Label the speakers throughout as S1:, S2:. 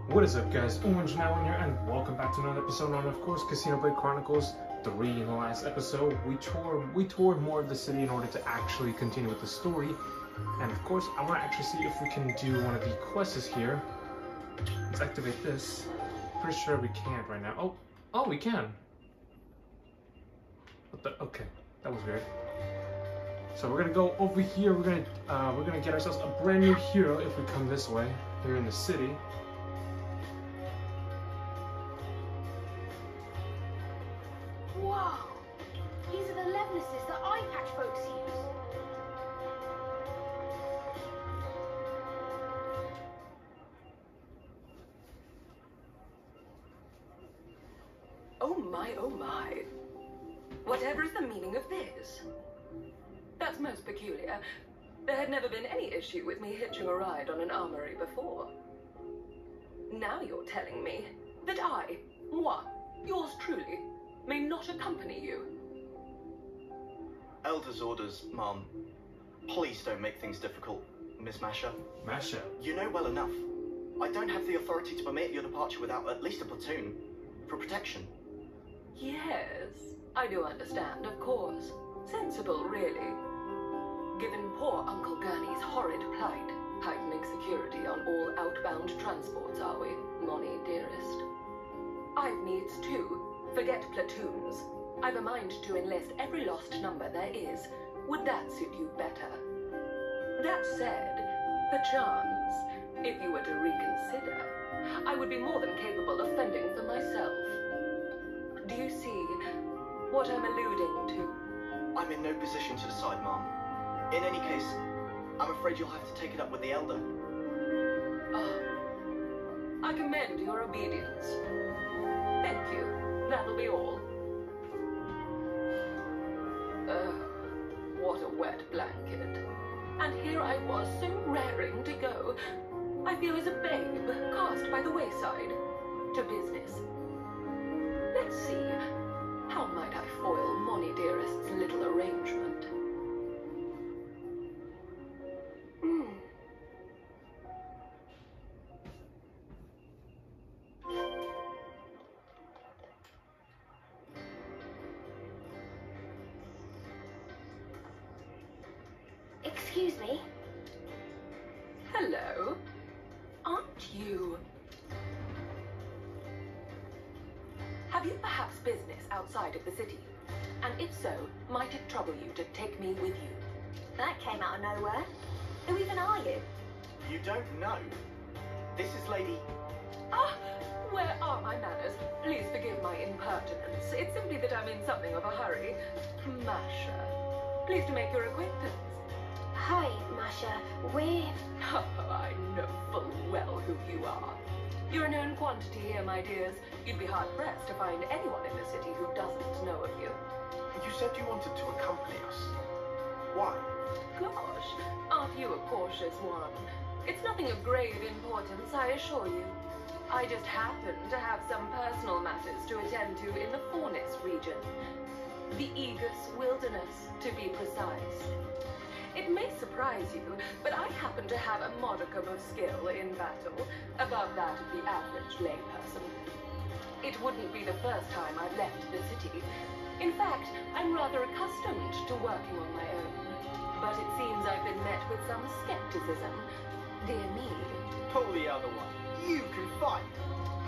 S1: What is up, guys? Orange Now here, and welcome back to another episode on, of course, Xenoblade Chronicles 3. In the last episode, we toured more of the city in order to actually continue with the story. And of course, I want to actually see if we can do one of the quests here. Let's activate this. Pretty sure we can't right now. Oh, we can. What the? Okay, that was weird. So we're gonna go over here. We're gonna get ourselves a brand new hero if we come this way here in the city.
S2: Whoa! These are the Levnesses that eye patch folks use.
S3: Oh my, oh my. Whatever is the meaning of this? That's most peculiar. There had never been any issue with me hitching a ride on an armory before. Now you're telling me that I, moi, yours truly, may not accompany you.
S4: Elder's orders, Mom. Please don't make things difficult, Miss Masha.
S1: Masha?
S4: You know well enough. I don't have the authority to permit your departure without at least a platoon. For protection.
S3: Yes, I do understand, of course. Sensible, really. Given poor Uncle Gurney's horrid plight, heightening security on all outbound transports, are we, Monnie, dearest? I've needs too. Forget platoons. I've a mind to enlist every lost number there is. Would that suit you better? That said, perchance, if you were to reconsider, I would be more than capable of fending for myself. Do you see what I'm alluding to?
S4: I'm in no position to decide, Mom. In any case, I'm afraid you'll have to take it up with the Elder.
S3: Oh, I commend your obedience. Thank you. That'll be all. What a wet blanket. And here I was, so raring to go. I feel as a babe cast by the wayside. To business. Let's see. How might I foil Monnie dearest's little arrangement?
S2: Excuse me?
S3: Hello? Aren't you? Have you perhaps business outside of the city? And if so, might it trouble you to take me with you?
S2: That came out of nowhere. Who even are you?
S4: You don't know? This is Lady...
S3: Ah, where are my manners? Please forgive my impertinence. It's simply that I'm in something of a hurry. Masha. Pleased to make your acquaintance.
S2: Hi, Masha. We're...
S3: I know full well who you are. You're a known quantity here, my dears. You'd be hard-pressed to find anyone in the city who doesn't know of you.
S5: You said you wanted to accompany us. Why?
S3: Gosh, aren't you a cautious one? It's nothing of grave importance, I assure you. I just happen to have some personal matters to attend to in the Fornis region. The Aegis Wilderness, to be precise. It may surprise you, but I happen to have a modicum of skill in battle, above that of the average layperson. It wouldn't be the first time I've left the city. In fact, I'm rather accustomed to working on my own. But it seems I've been met with some skepticism. Dear me.
S4: Pull the other one. You can fight!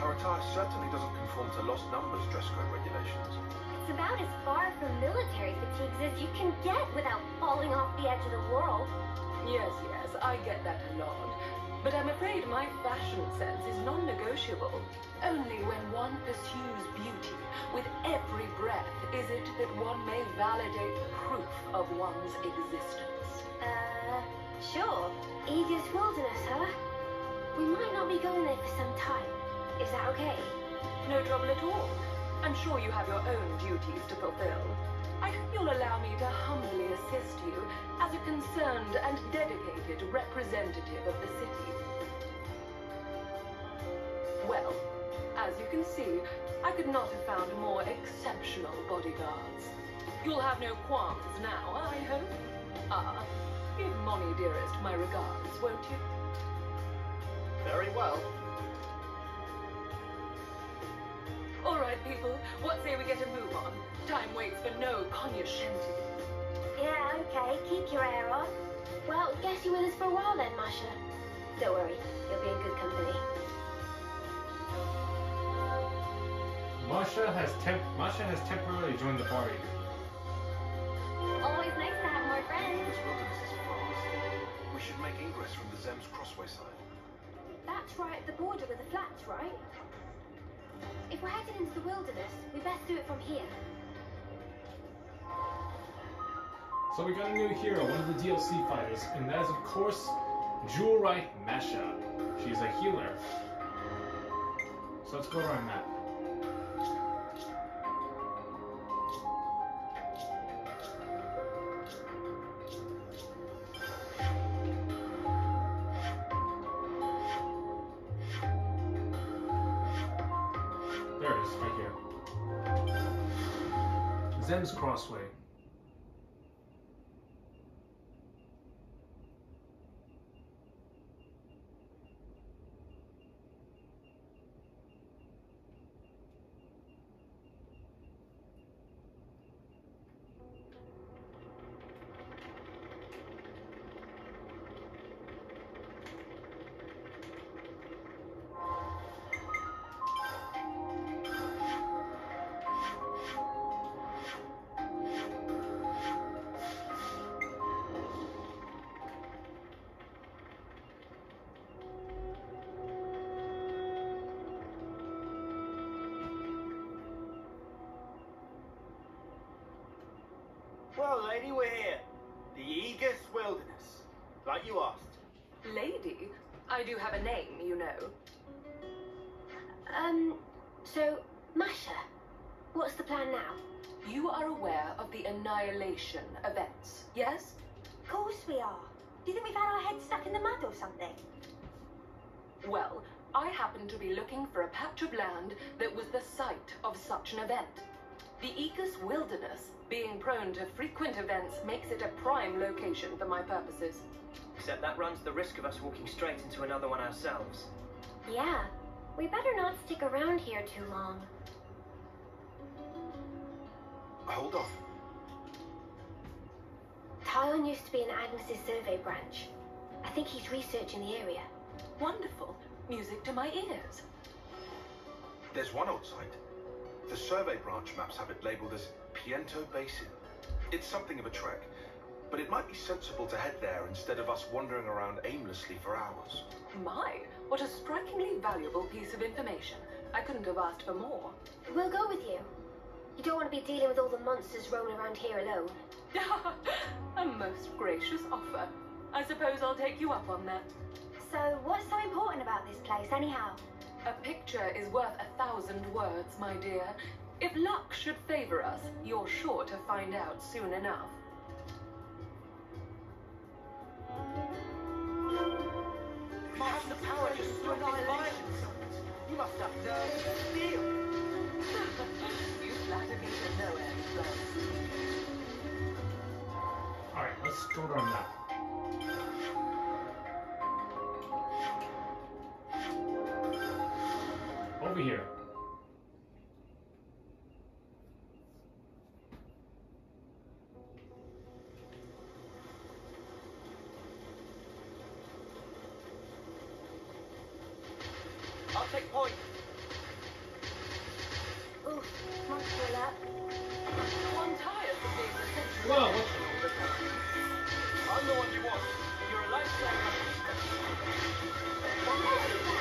S5: Our attire certainly doesn't conform to lost numbers dress code regulations.
S2: It's about as far from military fatigues as you can get without falling off the edge of the world.
S3: Yes, I get that a lot. But I'm afraid my fashion sense is non-negotiable. Only when one pursues beauty with every breath is it that one may validate proof of one's existence.
S2: Sure. Aegis Wilderness, huh? We might not be going there for some time. Is that okay?
S3: No trouble at all. I'm sure you have your own duties to fulfill. I hope you'll allow me to humbly assist you as a concerned and dedicated representative of the city. Well, as you can see, I could not have found more exceptional bodyguards. You'll have no qualms now, I hope. Give Monnie dearest my regards, won't you?
S4: Very well.
S3: Alright, people, what say we get a move on? Time waits for no cognoscenti.
S2: Yeah, okay, keep your hair on. Well, guess you're with us for a while then, Masha. Don't worry, you'll be in good company.
S1: Masha has temporarily joined the party.
S2: Always nice to have more friends.
S5: This wilderness is vast. We should make ingress from the Zem's Crossway side.
S2: That's right at the border with the flats, right? If we're headed into the wilderness, we best do it from here.
S1: So we got a new hero, one of the DLC fighters, and that is of course Jewelright Masha. She's a healer. So let's go to our map. There it is, right here. Zem's Crossway.
S4: Well, lady, we're here. The Aegis Wilderness. Like you asked.
S3: Lady, I do have a name, you know.
S2: So, Masha, what's the plan now?
S3: You are aware of the Annihilation events, yes?
S2: Of course we are. Do you think we've had our heads stuck in the mud or something?
S3: Well, I happen to be looking for a patch of land that was the site of such an event. The Aegis Wilderness, being prone to frequent events, makes it a prime location for my purposes.
S6: Except that runs the risk of us walking straight into another one ourselves.
S2: Yeah, we better not stick around here too long.
S5: Hold off.
S2: Tyon used to be in Agnes's survey branch. I think he's researching the area.
S3: Wonderful. Music to my ears.
S5: There's one odd site. The survey branch maps have it labelled as Piento Basin. It's something of a trek, but it might be sensible to head there instead of us wandering around aimlessly for hours.
S3: My, what a strikingly valuable piece of information. I couldn't have asked for more.
S2: We'll go with you. You don't want to be dealing with all the monsters roaming around here alone.
S3: A most gracious offer. I suppose I'll take you up on that.
S2: So, what's so important about this place, anyhow?
S3: A picture is worth 1,000 words, my dear. If luck should favor us, you're sure to find out soon enough.
S6: Mark the power just through annihilation. You must have nerves of steel.
S3: You flatter me to no end, friends.
S1: Alright, let's go to our map. Over here.
S6: I'll take point.
S2: Oof, monster alert.
S3: One tires of being the central
S1: Whoa,
S3: attention all the time.
S6: I'm the one you want. You're a lifetime. I'm the one you want.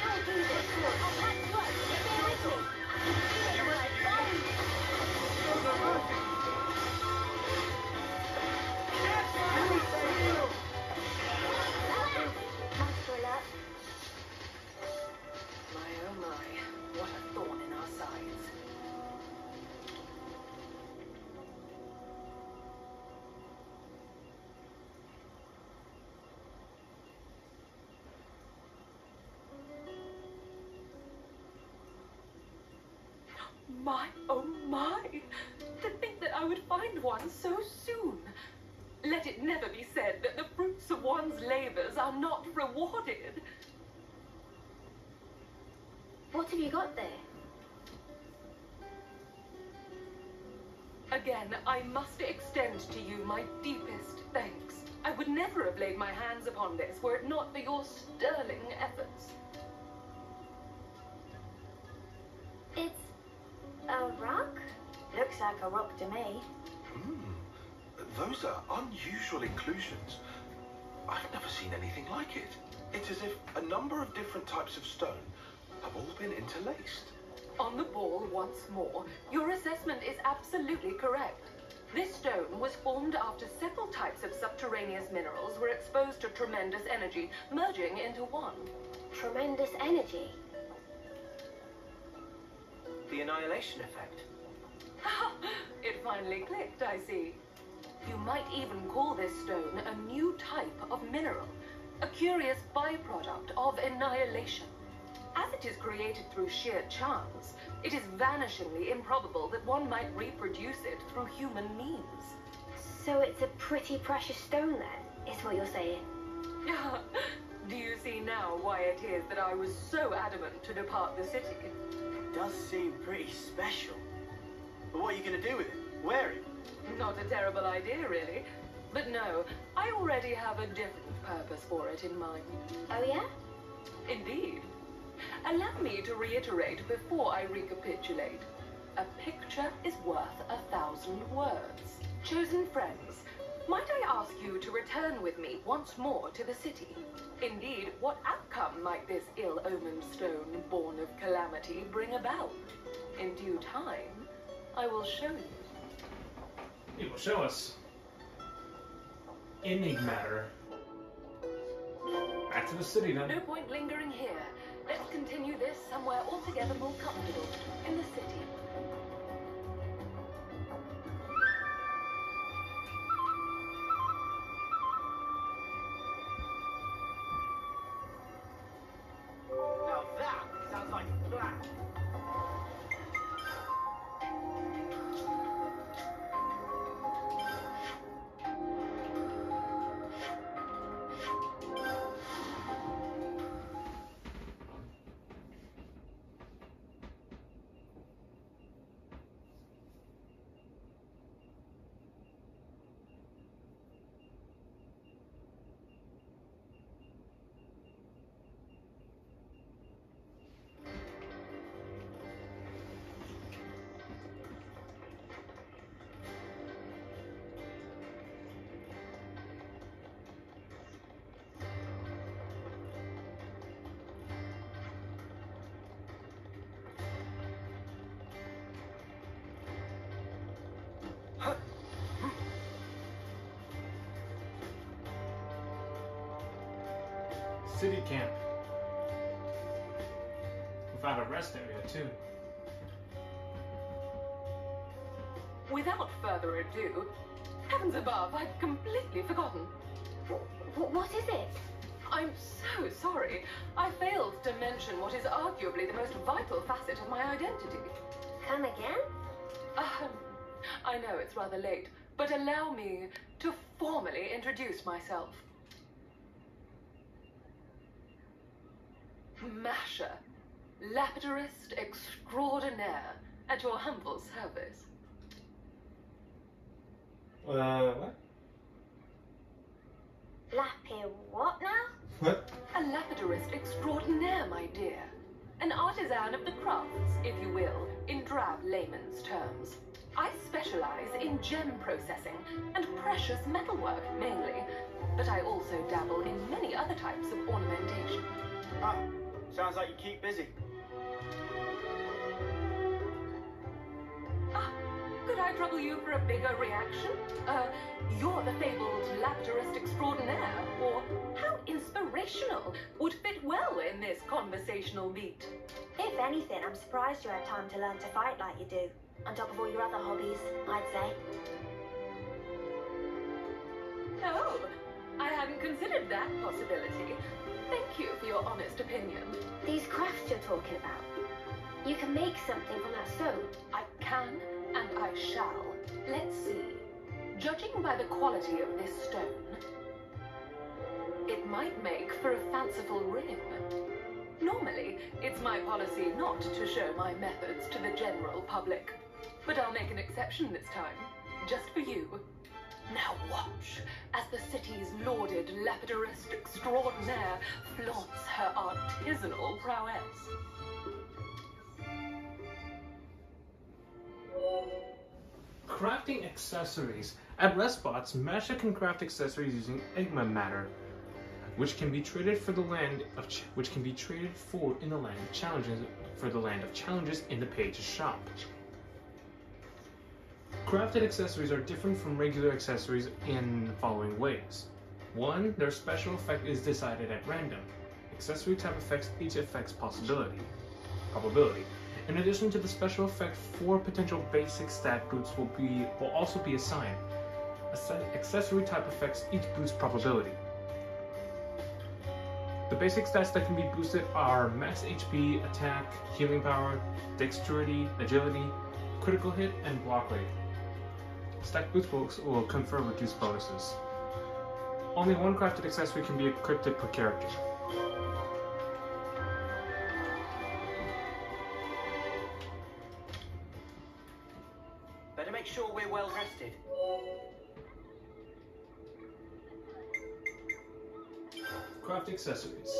S2: Don't do this.
S3: My, oh my! To think that I would find one so soon. Let it never be said that the fruits of one's labors are not rewarded.
S2: What have you got there?
S3: Again, I must extend to you my deepest thanks. I would never have laid my hands upon this were it not for your sterling efforts.
S2: It's a rock? Looks like a rock to me.
S5: Those are unusual inclusions. I've never seen anything like it. It's as if a number of different types of stone have all been interlaced.
S3: On the ball once more, your assessment is absolutely correct. This stone was formed after several types of subterraneous minerals were exposed to tremendous energy, merging into one.
S2: Tremendous energy.
S6: The annihilation effect.
S3: It finally clicked, I see. You might even call this stone a new type of mineral, a curious byproduct of annihilation. As it is created through sheer chance, it is vanishingly improbable that one might reproduce it through human means.
S2: So it's a pretty precious stone then, is what you're saying?
S3: Do you see now why it is that I was so adamant to depart the city?
S4: It does seem pretty special. But what are you going to do with it? Wear it?
S3: Not a terrible idea, really. But no, I already have a different purpose for it in mind.
S2: Oh yeah?
S3: Indeed. Allow me to reiterate before I recapitulate. A picture is worth 1,000 words. Chosen friends, might I ask you to return with me once more to the city? Indeed, what outcome might this ill-omened stone born of calamity bring about? In due time, I will show you.
S1: He will show us. Enigmatter. Back to the city then.
S3: No point lingering here. Let's continue this somewhere altogether more comfortable, in the city.
S4: Now that sounds like a plan.
S1: City camp. We found a rest area too.
S3: Without further ado, heavens above, I'd completely forgotten.
S2: What is it?
S3: I'm so sorry. I failed to mention what is arguably the most vital facet of my identity.
S2: Come again?
S3: I know it's rather late, but allow me to formally introduce myself. Masher, lapidarist extraordinaire, at your humble service.
S1: What?
S2: Lappy what now?
S1: What?
S3: A lapidarist extraordinaire, my dear. An artisan of the crafts, if you will, in drab layman's terms. I specialize in gem processing and precious metalwork mainly, but I also dabble in many other types of ornamentation.
S4: Ah, sounds like you keep busy.
S3: Could I trouble you for a bigger reaction? You're the fabled lapidarist extraordinaire, or how inspirational would fit well in this conversational beat.
S2: If anything, I'm surprised you had time to learn to fight like you do, on top of all your other hobbies, I'd say.
S3: Oh, I hadn't considered that possibility. Thank you for your honest opinion.
S2: These crafts you're talking about, You can make something from that stone.
S3: I can and I shall. Let's see. Judging by the quality of this stone, it might make for a fanciful ring. Normally, it's my policy not to show my methods to the general public. But I'll make an exception this time, just for you. Now watch as the city's lauded lapidurist extraordinaire flaunts her artisanal prowess.
S1: Crafting accessories. At rest spots, Masha can craft accessories using Igma matter, which can be traded for the land of which can be traded for in the land of challenges in the page's shop. Crafted accessories are different from regular accessories in the following ways. 1. Their special effect is decided at random. Accessory type affects each effect's probability. In addition to the special effect, 4 potential basic stat boosts will also be assigned. Accessory type affects each boost's probability. The basic stats that can be boosted are max HP, attack, healing power, dexterity, agility, critical hit, and block rate. Stack boost will confer reduced bonuses. Only 1 crafted accessory can be equipped per character.
S6: Better make sure we're well rested.
S1: Craft accessories.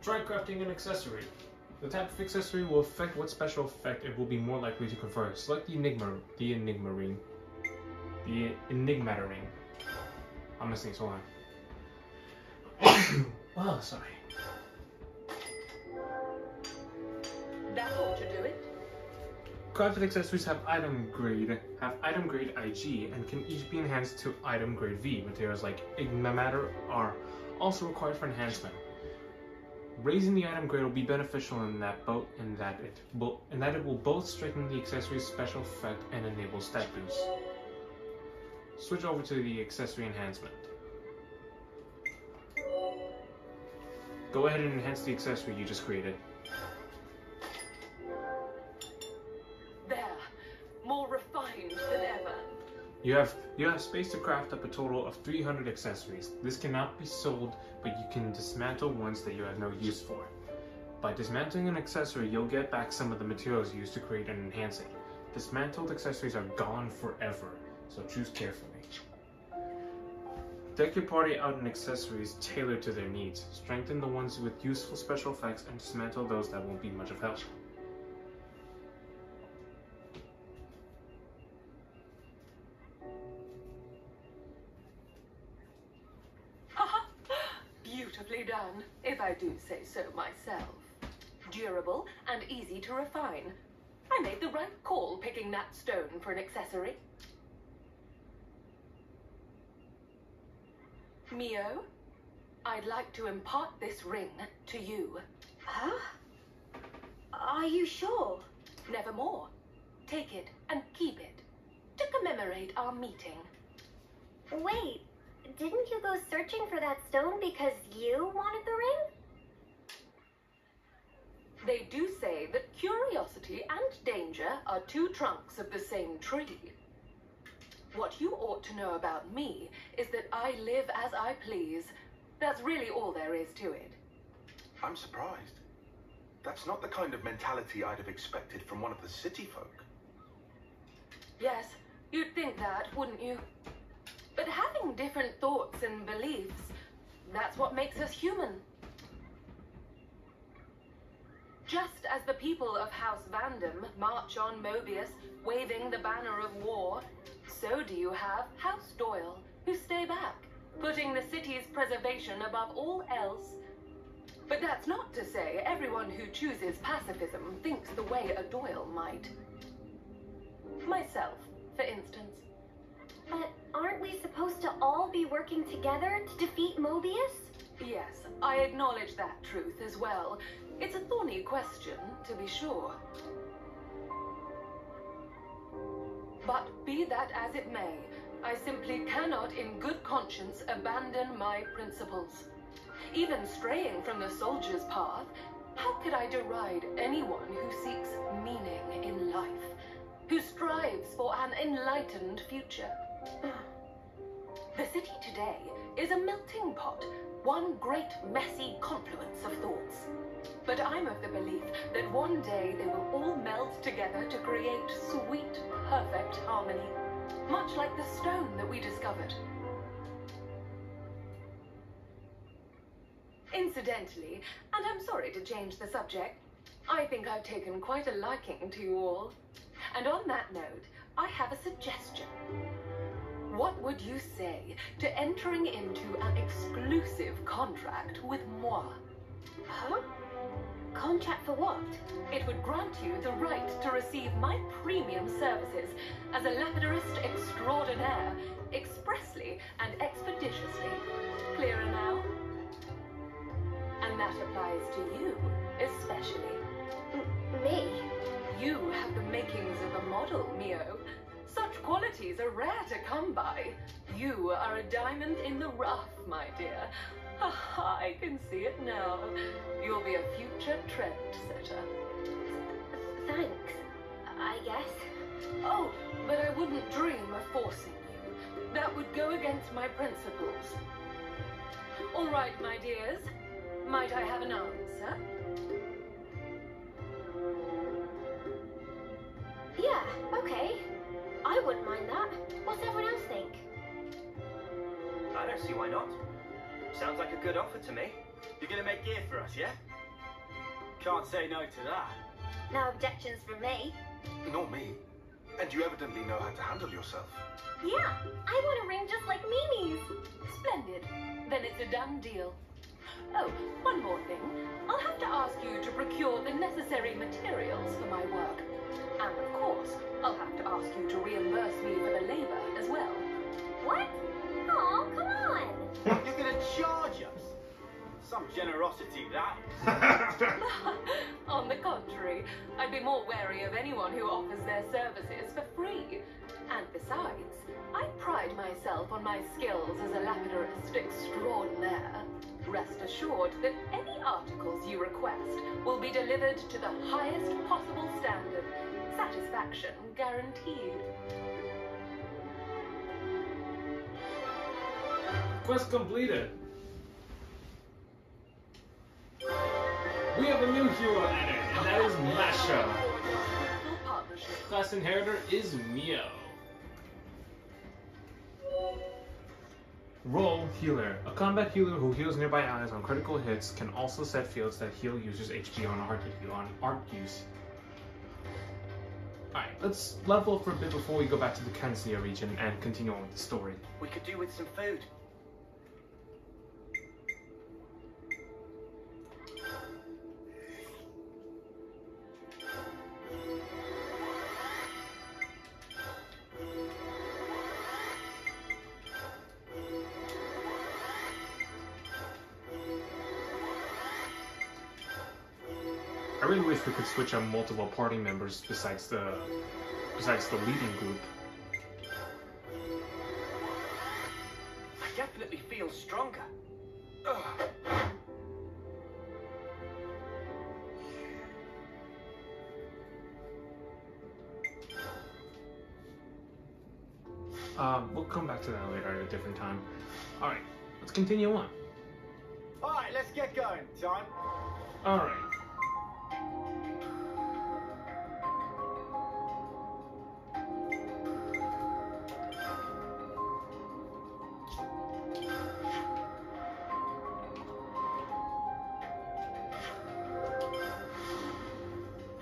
S1: Try crafting an accessory. The type of accessory will affect what special effect it will be more likely to confer. Select the Enigma ring. The Enigmatter ring. I'm missing, hold on. Oh, sorry.
S3: That ought to do it.
S1: Crafted accessories have item grade IG and can each be enhanced to item grade V. Materials like Igma matter are also required for enhancement. Raising the item grade will be beneficial in that it will both strengthen the accessory's special effect and enable stat boosts. Switch over to the accessory enhancement. Go ahead and enhance the accessory you just created.
S3: There, more refined than ever.
S1: You have space to craft up a total of 300 accessories. This cannot be sold, but you can dismantle ones that you have no use for. By dismantling an accessory, you'll get back some of the materials used to create and enhance it. Dismantled accessories are gone forever, so choose carefully. Deck your party out in accessories tailored to their needs. Strengthen the ones with useful special effects and dismantle those that won't be much of help.
S3: Beautifully done, if I do say so myself. Durable and easy to refine. I made the right call picking that stone for an accessory. Mio, I'd like to impart this ring to you.
S2: Huh? Are you sure?
S3: Nevermore. Take it and keep it to commemorate our meeting.
S2: Wait, didn't you go searching for that stone because you wanted the ring?
S3: They do say that curiosity and danger are 2 trunks of the same tree. What you ought to know about me is that I live as I please. That's really all there is to it.
S5: I'm surprised. That's not the kind of mentality I'd have expected from one of the city folk.
S3: Yes, you'd think that, wouldn't you? But having different thoughts and beliefs, that's what makes us human. Just as the people of House Vandam march on Mobius, waving the banner of war, so do you have House Doyle, who stay back, putting the city's preservation above all else. But that's not to say everyone who chooses pacifism thinks the way a Doyle might. Myself, for instance.
S2: But aren't we supposed to all be working together to defeat Mobius?
S3: Yes, I acknowledge that truth as well. It's a thorny question, to be sure. But be that as it may, I simply cannot in good conscience abandon my principles. Even straying from the soldier's path, How could I deride anyone who seeks meaning in life, who strives for an enlightened future? The city today is a melting pot, one great messy confluence of thoughts. But I'm of the belief that one day they will all meld together to create sweet, perfect harmony, much like the stone that we discovered. Incidentally, and I'm sorry to change the subject, I think I've taken quite a liking to you all. And on that note, I have a suggestion. What would you say to entering into an exclusive contract with moi?
S2: Huh? Contract for what?
S3: It would grant you the right to receive my premium services as a lapidurist extraordinaire, expressly and expeditiously. Clearer now? And that applies to you, especially.
S2: Me?
S3: You have the makings of a model, Mio. Such qualities are rare to come by. You are a diamond in the rough, my dear. I can see it now. You'll be a future trendsetter.
S2: Thanks, I guess.
S3: Oh, but I wouldn't dream of forcing you. That would go against my principles. All right, my dears. Might I have an answer?
S2: Yeah, okay. I wouldn't mind that. What's everyone else think?
S6: I don't see why not. Sounds like a good offer to me.
S4: You're gonna make gear for us, yeah? Can't say no to that.
S2: No objections from me.
S5: Nor me. And you evidently know how to handle yourself.
S2: Yeah, I want a ring just like Mimi's.
S3: Splendid. Then it's a done deal. Oh, one more thing. I'll have to ask you to procure the necessary materials for my work. And of course, I'll have to ask you to reimburse me for the labor as well.
S2: What? Oh, come on.
S4: You're gonna charge us? Some generosity, that.
S3: On the contrary, I'd be more wary of anyone who offers their services for free. And besides, I pride myself on my skills as a lapidurist extraordinaire. Rest assured that any articles you request will be delivered to the highest possible standard. Satisfaction guaranteed.
S1: Quest completed. We have a new hero entered, and that is Masha. Class inheritor is Mio. Role Healer. A combat healer who heals nearby allies on critical hits can also set fields that heal users' HP on art use. Alright, let's level up for a bit before we go back to the Kansia region and continue on with the story.
S6: We could do with some food.
S1: I really wish we could switch on multiple party members besides the leading group.
S6: I definitely feel stronger.
S1: We'll come back to that later at a different time. Alright, let's continue on.
S4: Alright, let's get going, time.
S1: Alright.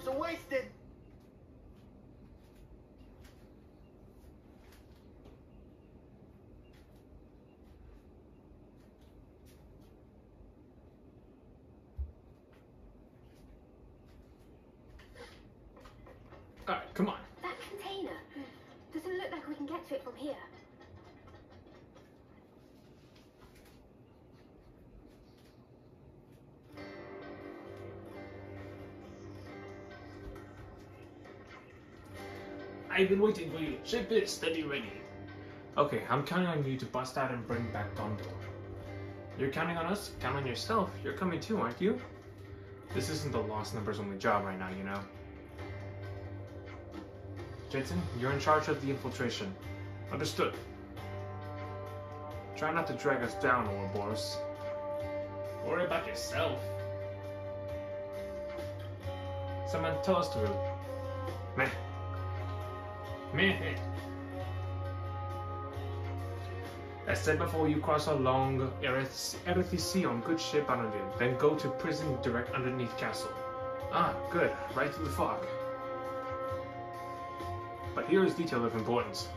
S4: So wasted.
S1: Alright, come on.
S2: That container. Doesn't look like we can get to it from here.
S1: I've been waiting for you. Ship it, steady, ready. Okay, I'm counting on you to bust out and bring back Gondor. You're counting on us? Count on yourself. You're coming too, aren't you? This isn't the lost numbers only job right now, you know. Jensen, you're in charge of the infiltration. Understood. Try not to drag us down, Ouroboros. Worry about yourself. Someone tell us to. Meh. Meh. As said before, you cross along Erethi Sea on good ship Anodin, then go to prison direct underneath castle. Ah, good. Right through the fog. But here is detail of importance.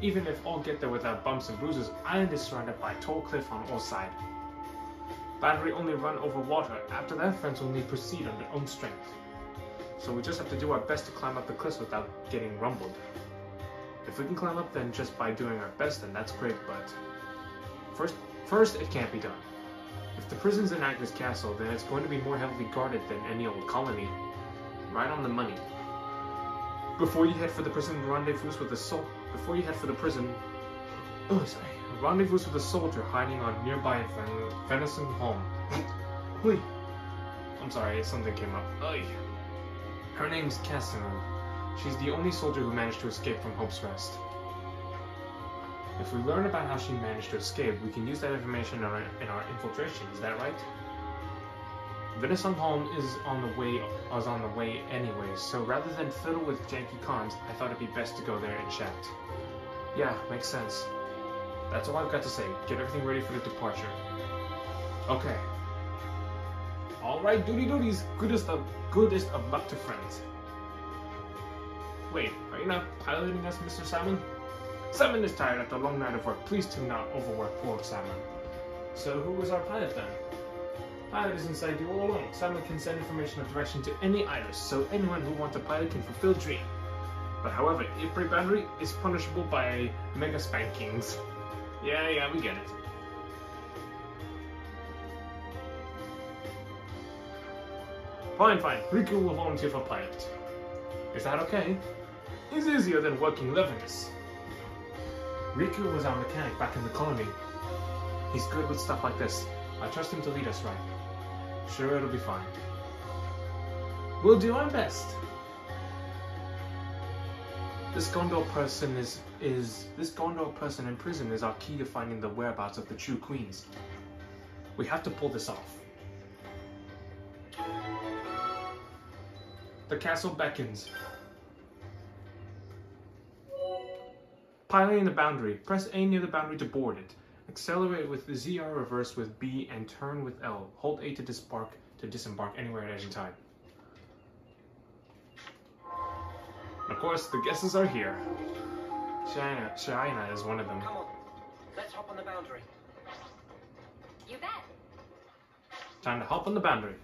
S1: Even if all get there without bumps and bruises, island is surrounded by a tall cliff on all sides. Battery only run over water. After that, friends will need proceed on their own strength. So we just have to do our best to climb up the cliffs without getting rumbled. If we can climb up then just by doing our best, then that's great, but first it can't be done. If the prison's in Agnes Castle, then it's going to be more heavily guarded than any old colony. Right on the money. Before you head for the prison, rendezvous with a soldier hiding on nearby Venison Home. I'm sorry, something came up. Her name's Casimir. She's the only soldier who managed to escape from Hope's Rest. If we learn about how she managed to escape, we can use that information in our infiltration, is that right? Venison Home is on the way anyways, so rather than fiddle with janky cons, I thought it'd be best to go there and chat. Yeah, makes sense. That's all I've got to say. Get everything ready for the departure. Okay. Alright, duties. Goodest of luck to friends. Wait, are you not piloting us, Mr. Salmon? Salmon is tired after a long night of work. Please do not overwork poor Salmon. So who was our pilot then? Pilot is inside you all along. Salmon can send information of direction to any iris, so anyone who wants a pilot can fulfill dream. But however, if boundary is punishable by mega spankings. Yeah, we get it. Fine. Riku will volunteer for pilot. Is that okay? It's easier than working Levinus. Riku was our mechanic back in the colony. He's good with stuff like this. I trust him to lead us right. Sure, it'll be fine. We'll do our best. This Gondor person in prison is our key to finding the whereabouts of the true queens. We have to pull this off. The castle beckons. Piloting the boundary. Press A near the boundary to board it. Accelerate with the ZR, reverse with B, and turn with L. Hold A to disembark anywhere at any time. Of course, the guesses are here. Shaina is one of them.
S6: Come on, let's hop on the boundary.
S2: You bet.
S1: Time to hop on the boundary.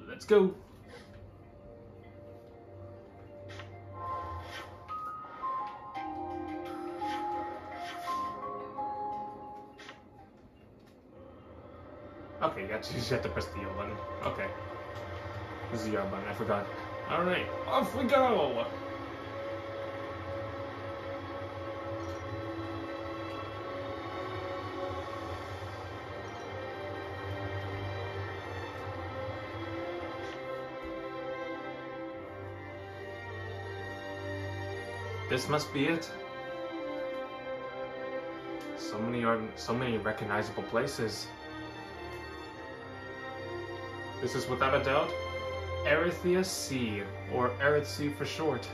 S1: Let's go. Okay, you just have to press the L button. Okay. The ZR button, I forgot. Alright, off we go! This must be it. So many recognizable places. This is without a doubt Erethia Sea, or Ereth Sea for short.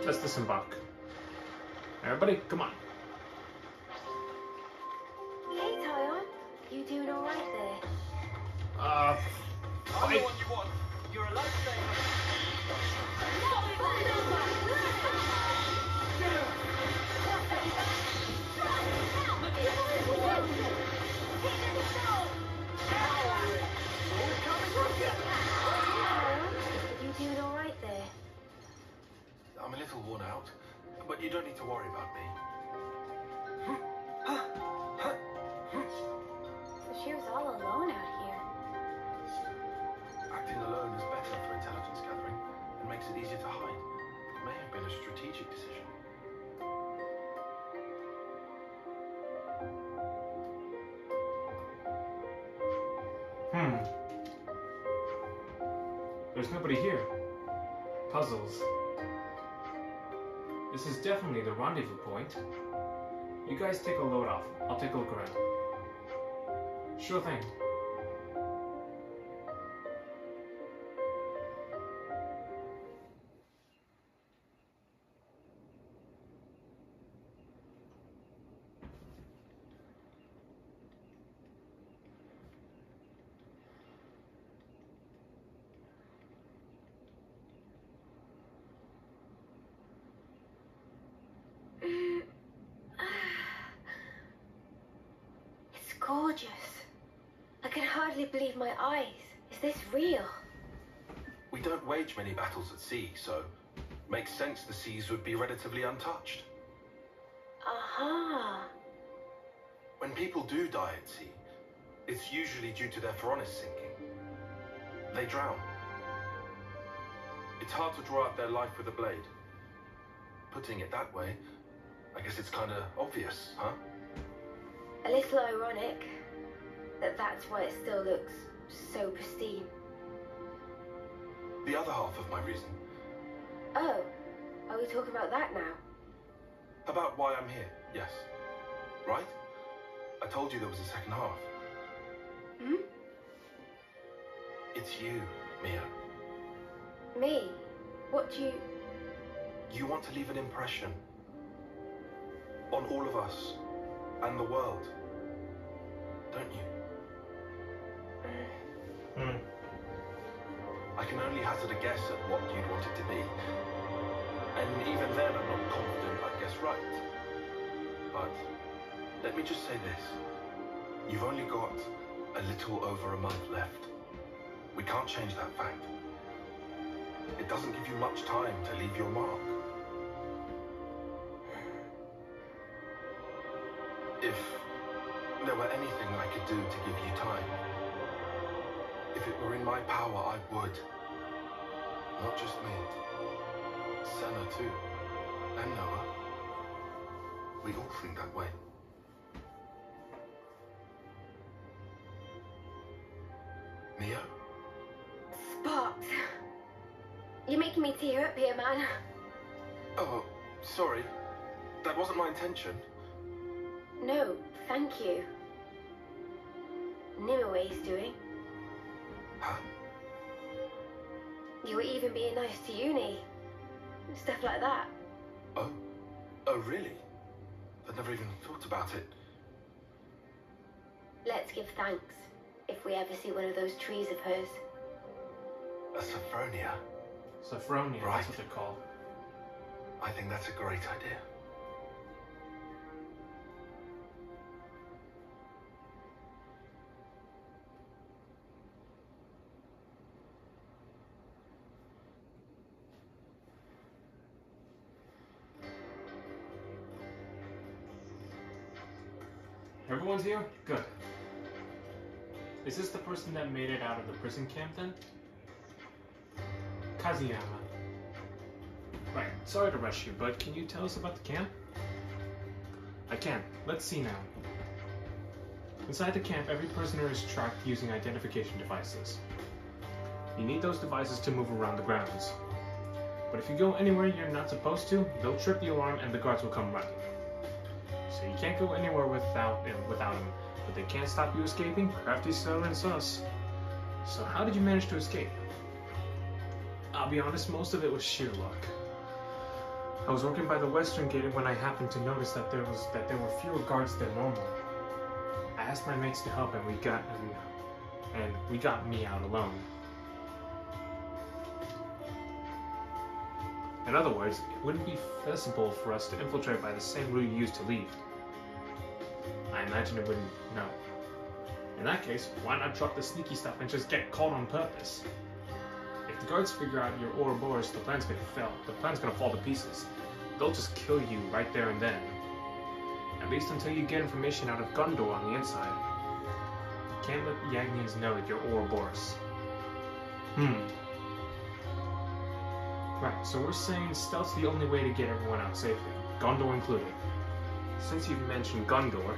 S1: Let's disembark. Everybody, come on.
S2: Hey, Tyon. You doing alright there?
S6: I'm the one you want. You're a lifesaver.
S2: You doing alright there?
S5: I'm a little worn out, but you don't need to worry about me.
S2: So she was all alone out here.
S1: There's nobody here. Puzzles. This is definitely the rendezvous point. You guys take a load off. I'll take a look around. Sure thing.
S2: Gorgeous. I can hardly believe my eyes. Is this real?
S5: We don't wage many battles at sea, so makes sense the seas would be relatively untouched.
S2: Aha.
S5: When people do die at sea, it's usually due to their Phoronis sinking. They drown. It's hard to draw out their life with a blade. Putting it that way, I guess it's kinda obvious, huh?
S2: A little ironic that that's why it still looks so pristine.
S5: The other half of my reason.
S2: Oh, are we talking about that now?
S5: About why I'm here, yes. Right? I told you there was a second half.
S2: Hmm?
S5: It's you, Mia.
S2: Me? What do you...
S5: You want to leave an impression on all of us and the world, don't you? I can only hazard a guess at what you'd want it to be. And even then, I'm not confident I'd guess right. But let me just say this. You've only got a little over a month left. We can't change that fact. It doesn't give you much time to leave your mark. If there were anything I could do to give you time, if it were in my power, I would. Not just me. Senna too. And Noah. We all think that way. Mia?
S2: Sparks. You're making me tear up here, man.
S5: Oh, sorry. That wasn't my intention.
S2: No, thank you. Nimue doing.
S5: Huh?
S2: You were even being nice to Uni. Stuff like that.
S5: Oh? Oh, really? I'd never even thought about it.
S2: Let's give thanks if we ever see one of those trees of hers.
S5: A Sophronia?
S1: Sophronia,
S5: Right.
S1: that's what they're called.
S5: I think that's a great idea.
S1: Everyone's here? Good. Is this the person that made it out of the prison camp then? Kazuyama. Right, sorry to rush you, but can you tell us about the camp? I can. Let's see now. Inside the camp, every prisoner is tracked using identification devices. You need those devices to move around the grounds. But if you go anywhere you're not supposed to, they'll trip the alarm and the guards will come running. So you can't go anywhere without them, but they can't stop you escaping. Crafty, subtle, and sus. So how did you manage to escape? I'll be honest, most of it was sheer luck. I was working by the western gate when I happened to notice that there were fewer guards than normal. I asked my mates to help, and we got me out alone. In other words, it wouldn't be feasible for us to infiltrate by the same route you used to leave. I imagine it wouldn't. No. In that case, why not drop the sneaky stuff and just get caught on purpose? If the guards figure out you're Ouroboros, the plan's gonna fail. The plan's gonna fall to pieces. They'll just kill you right there and then. At least until you get information out of Gondor on the inside. You can't let the Yagnians know that you're Ouroboros. Right, so we're saying stealth's the only way to get everyone out safely, Gondor included. Since you've mentioned Gondor,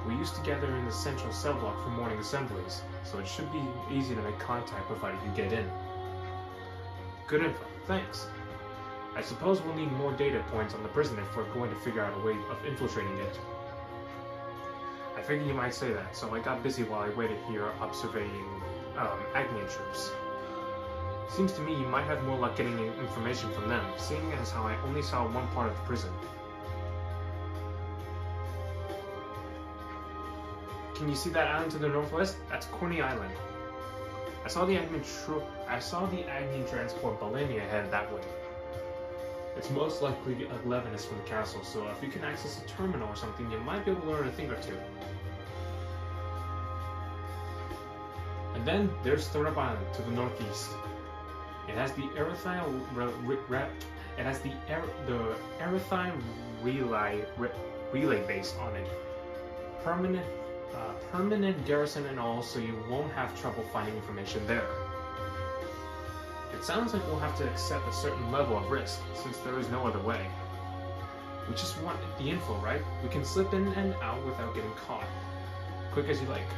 S1: We used to gather in the central cell block for morning assemblies, so it should be easy to make contact provided you get in. Good info, thanks. I suppose we'll need more data points on the prison if we're going to figure out a way of infiltrating it. I figured you might say that, so I got busy while I waited here observing Agnian troops. Seems to me you might have more luck getting information from them, seeing as how I only saw one part of the prison. Can you see that island to the northwest? That's Corny Island. I saw the Agnian transport Balenia headed that way. It's most likely a Levinus from the castle, so if you can access a terminal or something, you might be able to learn a thing or two. And then there's Thornup Island to the northeast. It has the Erythine relay base on it. Permanent garrison and all, so you won't have trouble finding information there. It sounds like we'll have to accept a certain level of risk, since there is no other way. We just want the info, right? We can slip in and out without getting caught. Quick as you like.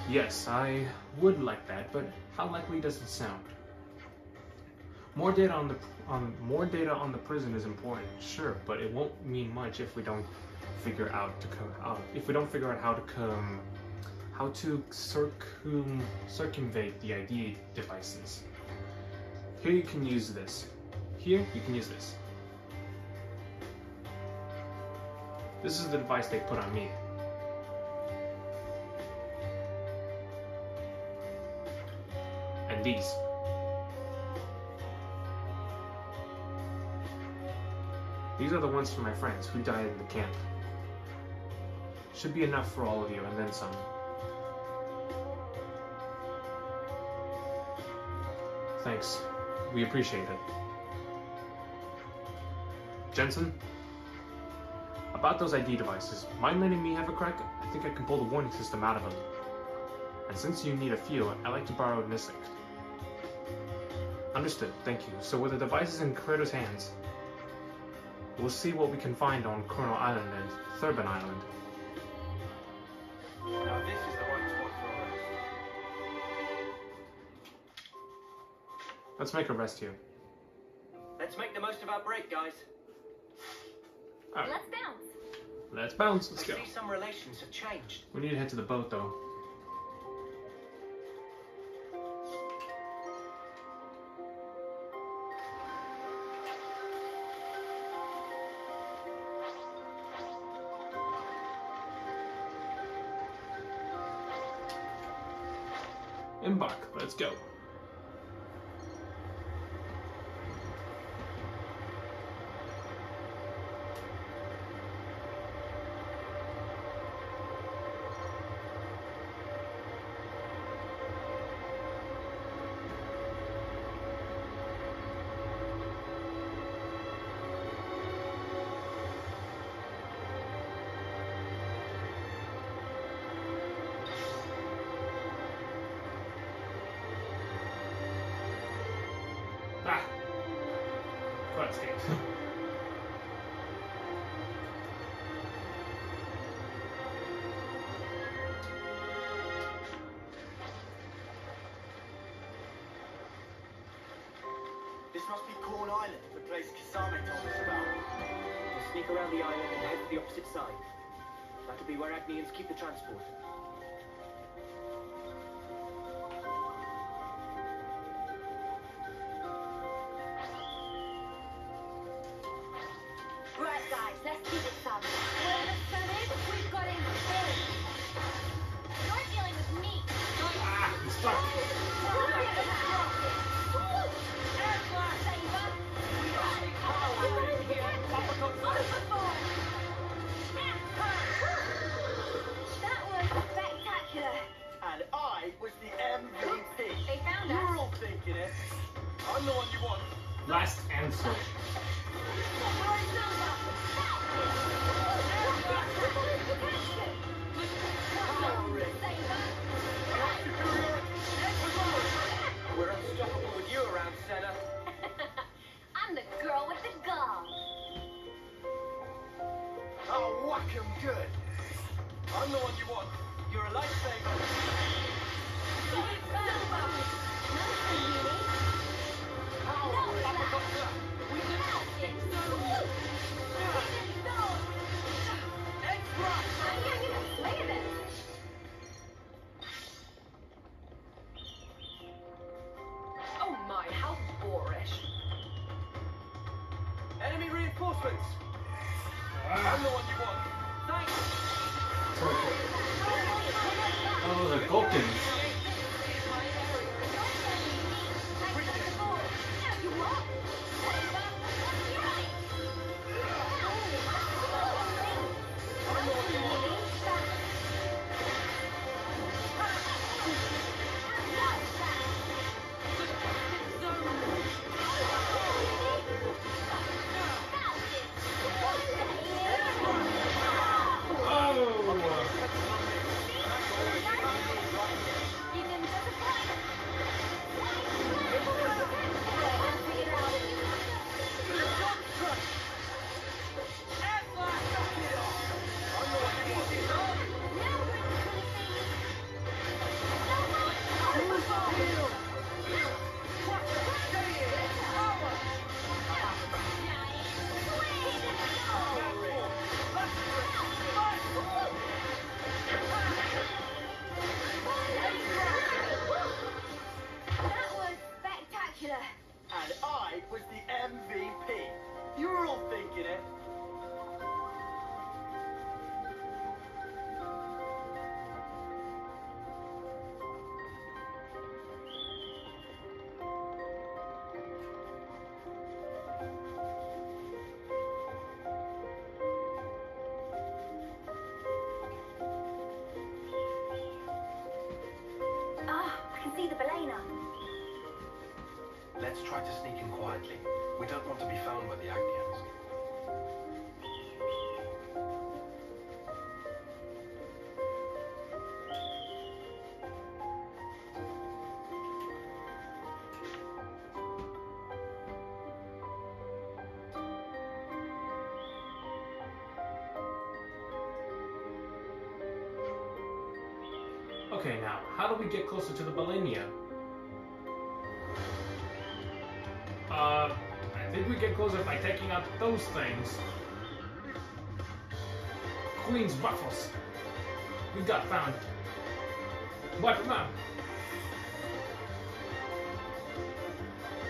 S1: Yes, I would like that, but how likely does it sound? More data on the prison is important, sure, but it won't mean much if we don't figure out how to circumvent the ID devices. Here you can use this. Here you can use this. This is the device they put on me. And these. These are the ones for my friends who died in the camp. Should be enough for all of you, and then some. Thanks. We appreciate it. Jensen? About those ID devices, mind letting me have a crack? I think I can pull the warning system out of them. And since you need a few, I'd like to borrow Nisik. Understood, thank you. So with the devices in Kratos' hands, we'll see what we can find on Colonel Island and Thurban Island.
S6: Now this is the right spot for a rest.
S1: Let's make a rest here.
S6: Let's make the most of our break, guys.
S1: Alright.
S2: Let's bounce.
S1: Let's bounce, let's
S6: I
S1: go.
S6: see some relations have changed.
S1: We need to head to the boat though. Embark, let's go. Ah! Quite escaped.
S4: This must be Corn Island, the place Kisame told us about.
S6: We'll sneak around the island and head to the opposite side. That'll be where Agnians keep the transport.
S2: Right, guys, let's keep it fun. Where the sun is, we've got him filled. You're dealing with me.
S1: Ah! I'm stuck!
S2: That was spectacular.
S4: And I was the MVP.
S2: They found
S4: You
S2: us.
S4: were all thinking it. I'm the one you want.
S1: Last answer.
S6: We're unstoppable with you around, Senna.
S2: I'm the girl with the gun.
S4: I'll whack 'em good.
S5: reinforcements! I'm the one you want.
S6: Thanks.
S1: Oh, those are Gulkins.
S4: And I was the MVP. You were all thinking it.
S2: I can see the Belena.
S5: Let's try to sneak in quietly. We don't want to be found by the Agnians.
S1: Okay, now, how do we get closer to the Belenia? I think we get closer by taking out those things. Queen's Buffles. We got found. Wipe them out.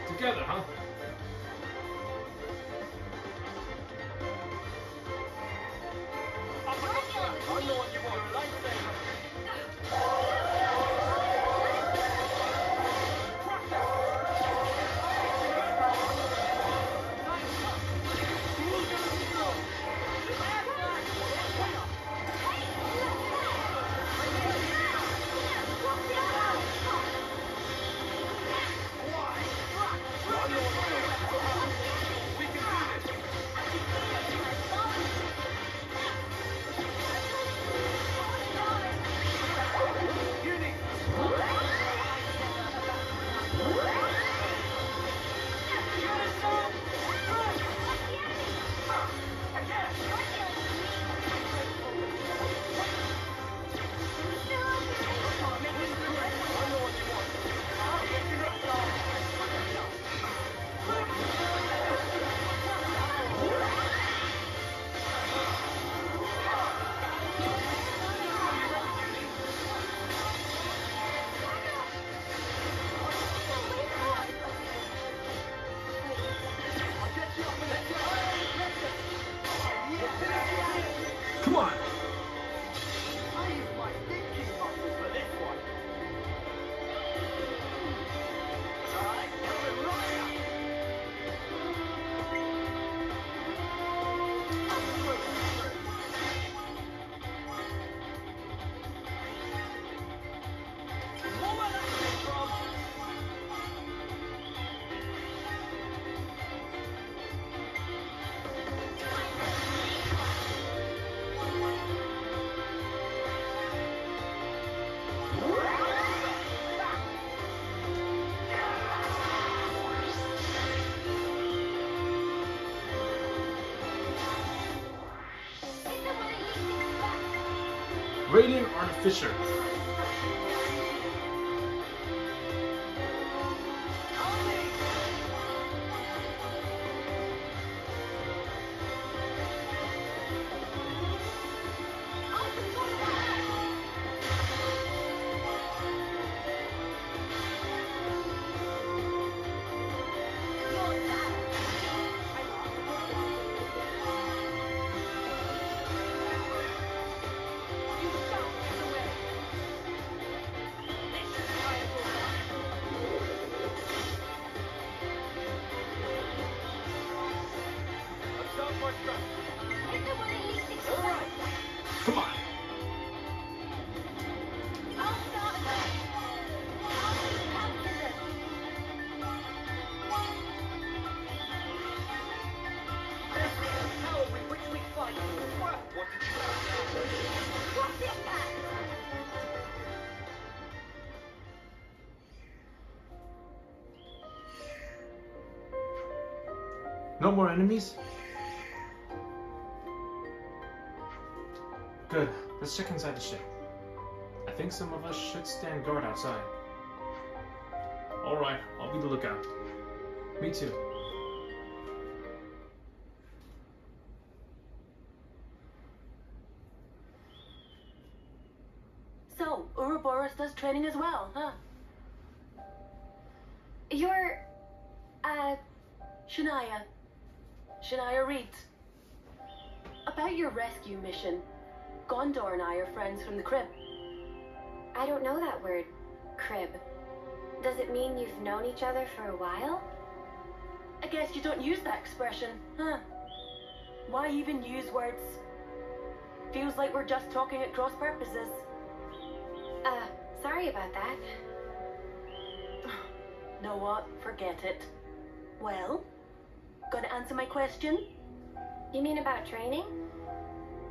S1: Together, huh?
S4: I'm the one you want. Lightsaber.
S1: Come on!
S4: I used my thinking muscles for this one. Alright, coming right up. More where that came from.
S1: Radiant Artificer. No more enemies? Good. Let's check inside the ship. I think some of us should stand guard outside. Alright, I'll be the lookout. Me too.
S7: So, Ouroboros does training as well, huh?
S2: You're...
S7: Shania. Shania Reed. About your rescue mission. Gondor and I are friends from the crib.
S2: I don't know that word. Crib. Does it mean you've known each other for a while?
S7: I guess you don't use that expression, huh? Why even use words? Feels like we're just talking at cross purposes.
S2: Sorry about that.
S7: Know what? Forget it. Well, gonna answer my question?
S2: You mean about training?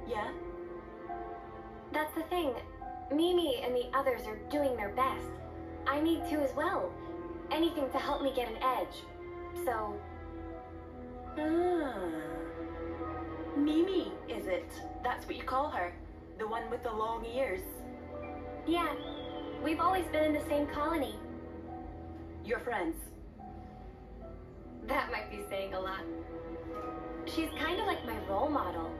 S7: Yeah?
S2: That's the thing. Mimi and the others are doing their best. I need to as well. Anything to help me get an edge. So...
S7: Ah. Mimi, is it? That's what you call her? The one with the long ears?
S2: Yeah. We've always been in the same colony.
S7: You're friends?
S2: That might be saying a lot. She's kind of like my role model.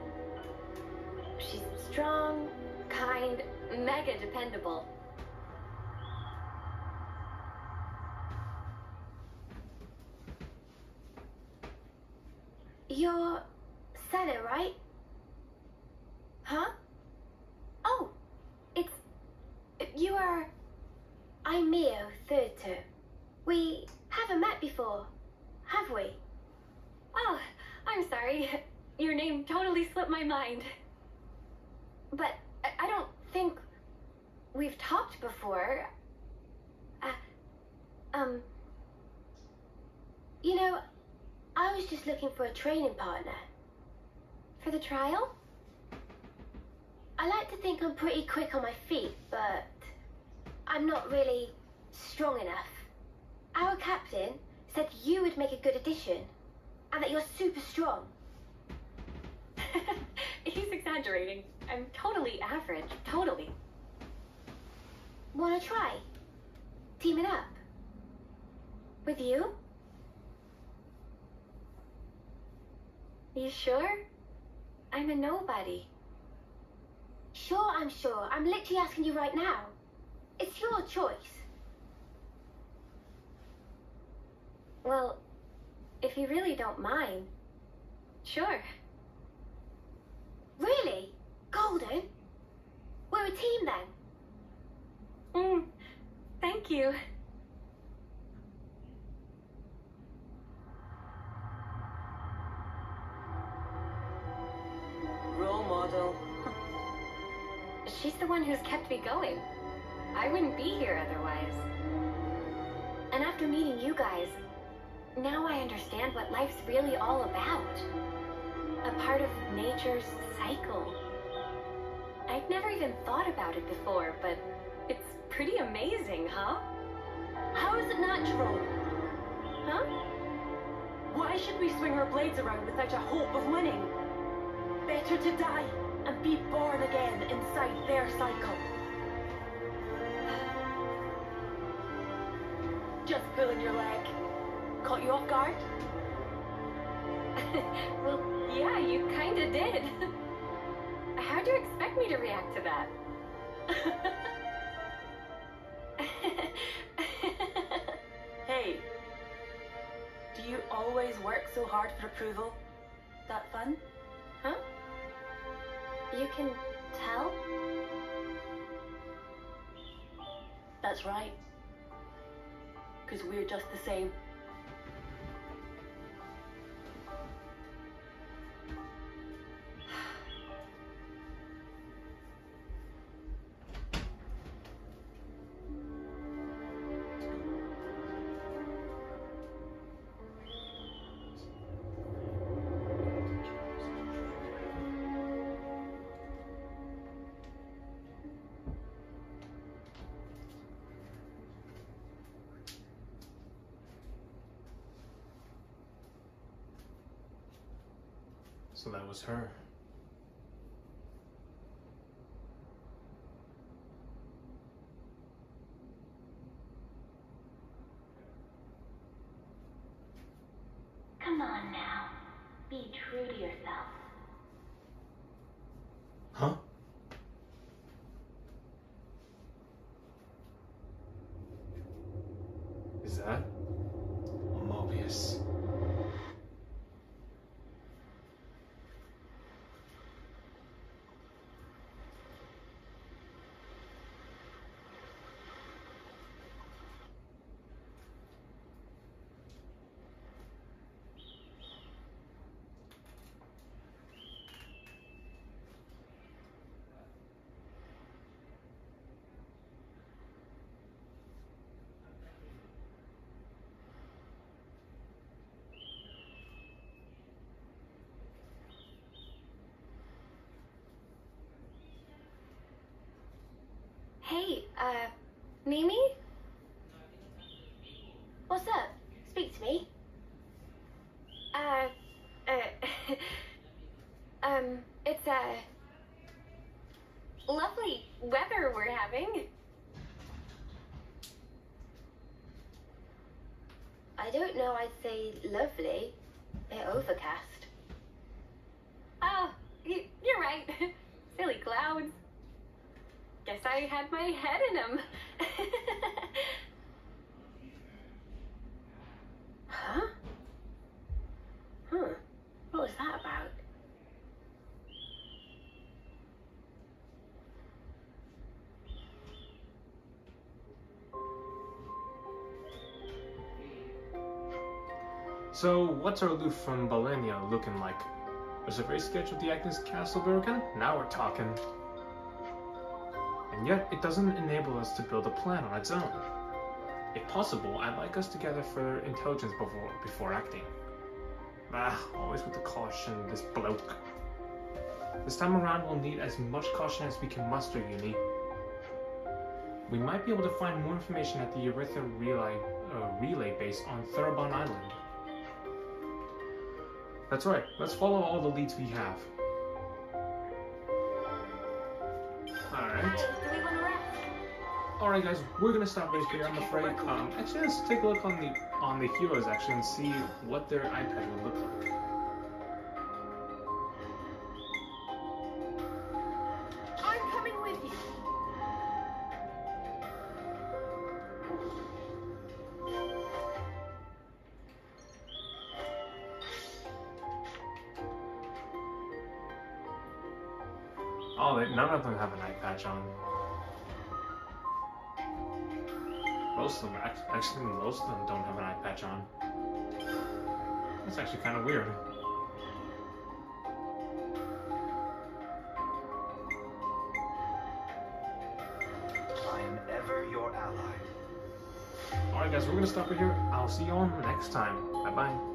S2: She's strong, kind, mega dependable. You're Senna, right? Huh? Oh, you are... I'm Mio, third term. We haven't met before, have we? Oh, I'm sorry. Your name totally slipped my mind. But I don't think we've talked before. You know, I was just looking for a training partner. For the trial? I like to think I'm pretty quick on my feet, but I'm not really strong enough. Our captain said you would make a good addition, and that you're super strong. He's exaggerating. I'm totally average, totally. Wanna try? Team it up? With you? You sure? I'm a nobody. Sure, I'm sure. I'm literally asking you right now. It's your choice. Well, if you really don't mind, sure. Really? Golden? We're a team then. Thank you.
S7: Role model.
S2: She's the one who's kept me going. I wouldn't be here otherwise. And after meeting you guys, now I understand what life's really all about. A part of nature's cycle. I'd never even thought about it before, but it's pretty amazing, huh?
S7: How is it natural?
S2: Huh?
S7: Why should we swing our blades around without a hope of winning? Better to die and be born again inside their cycle. Just pulling your leg. Caught you off guard?
S2: Well, yeah, you kinda did. How'd you expect me to react to that?
S7: Hey, do you always work so hard for approval? That fun?
S2: Huh? You can tell?
S7: That's right. 'Cause we're just the same.
S1: So that was her.
S2: Come on now. Be true to yourself.
S1: Huh? Is that Mobius?
S2: Hey, Mimi? What's up? Speak to me. It's, lovely weather we're having. I don't know, I'd say lovely. Bit overcast. Oh, you're right. Silly clouds. Guess I had my head in them. Huh? What was that about?
S1: So, what's our loot from Bolenia looking like? Was it very sketch with the Agnes Castle broken? Now we're talking. And yet, it doesn't enable us to build a plan on its own. If possible, I'd like us to gather further intelligence before acting. Always with the caution, this bloke. This time around, we'll need as much caution as we can muster, Uni. We might be able to find more information at the Erytha relay base on Thurabon Island. That's right, let's follow all the leads we have. Alright.
S2: Do we want to rest?
S1: Alright guys, we're gonna stop right here, I'm afraid. Actually, let's take a look on the heroes actually and see what their iPad would look like.
S7: I'm coming with you.
S1: Oh, none of them have an eye patch on. Most of them, actually most of them don't have an eye patch on. That's actually kind of weird.
S6: I am ever your ally.
S1: Alright guys, we're gonna stop it here. I'll see you all next time. Bye bye.